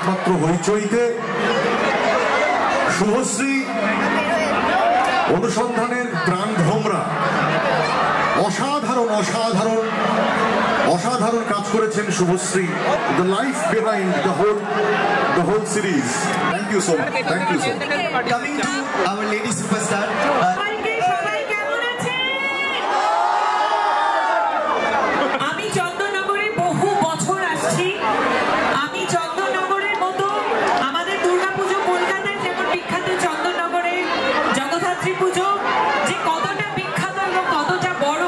একমাত্র হইচইতে শুভশ্রী অনুসন্ধানের প্রাণ ভ্রমরা অসাধারণ অসাধারণ অসাধারণ কাজ করেছেন Subhashree. The life behind the whole series. Thank you so much. Thank you so much. Coming to our lady superstar. আমি চন্দননগরে বহু বছর আসছি। আমি চন্দননগরের মতো আমাদের দুর্গাপুজো কলকাতায় যেমন বিখ্যাত, চন্দননগরে জগদ্ধাত্রী পুজো যে কতটা বিখ্যাত এবং কতটা বড়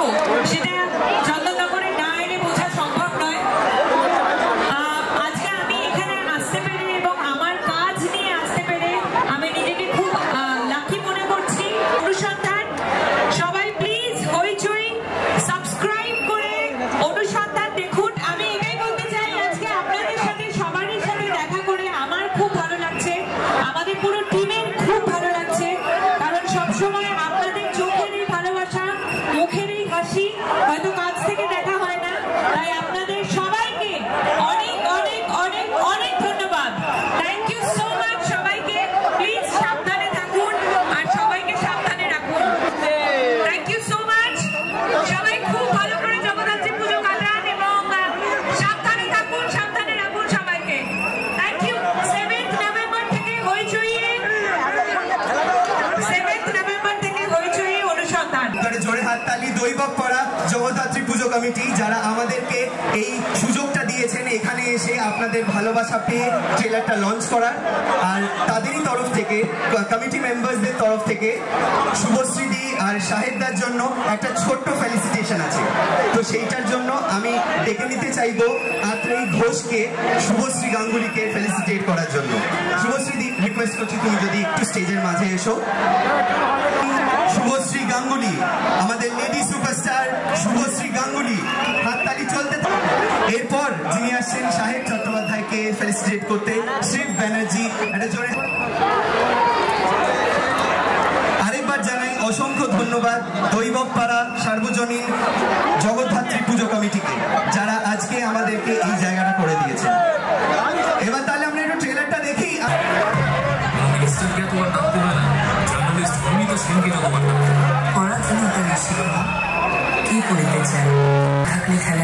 সেটা চন্দননগরে না এলে বোঝা সম্ভব নয়। আজকে আমি এখানে আসতে পেরে এবং আমার কাজ নিয়ে আসতে পেরে আমি নিজেকে খুব লাকি মনে করছি। অনুসন্ধান সবাই প্লিজ হইচই সাবস্ক্রাইব করে অনুসন্ধান দেখুন। আমি এটাই বলতে চাই, আজকে আপনাদের সাথে সবারই সাথে দেখা করে আমার খুব ভালো লাগছে, আমাদের পুরো টিমের খুব ভালো লাগছে, কারণ সবসময় আপনাদের চোখের এই ভালোবাসা, মুখের এই হাসি হয়তো কাছ থেকে দেখা হয় না, তাই আপনাদের সবাইকে অনেক অনেক অনেক অনেক ধন্যবাদ। থ্যাংক ইউ সো মাচ সবাইকে। প্লিজ সাবধানে থাকুন আর সবাইকে সাবধানে রাখুন। Thank you so much. সবাই খুব ভালো করে জগদ্ধাত্রী পুজো কাটান এবং সাবধানে থাকুন, সাবধানে রাখুন সবাইকে। Thank you. 7th নভেম্বর থেকে হইচই, 7th নভেম্বর থেকে হইচই অনুসন্ধান। জোরে হাততালি দৈবকপাড়া জগদ্ধাত্রী পুজো কমিটি, যারা আমাদেরকে এই সুযোগটা দিয়েছেন এখানে এসে আপনাদের ভালোবাসা পেয়ে ট্রেলারটা লঞ্চ করার। আর তাদেরই তরফ থেকে, কমিটি মেম্বারসদের তরফ থেকে শুভশ্রীদি আর শাহেদদার জন্য একটা ছোট্ট ফেলিসিটেশন আছে। তো সেইটার জন্য আমি ডেকে নিতে চাইবো আত্রেয়ী ঘোষকে, শুভশ্রী গাঙ্গুলিকে ফেলিসিটেট করার জন্য। শুভশ্রীদি, রিকোয়েস্ট করছি তুমি যদি একটু স্টেজের মাঝে এসো। শুভশ্রী গাঙ্গুলি, আমাদের লেডি সুপারস্টার শুভশ্রী গাঙ্গুলি, হাততালি চলতে। এরপর যিনি আসছেন শাহেদ চট্টোপাধ্যায়কে ফেলিসিটেট করতে, শিব ব্যানার্জি। এটা জোরে আরেকবার জানাই অসংখ্য ধন্যবাদ দৈবকপাড়া সার্বজনীন জগদ্ধাত্রী পুজো কমিটিকে, যারা আজকে আমাদেরকে এই জায়গাটা করে দিয়েছে। এবার তাহলে আমরা একটু ট্রেলারটা দেখি। পড়াশোনা কি করিতে চাই থাকলে খেলা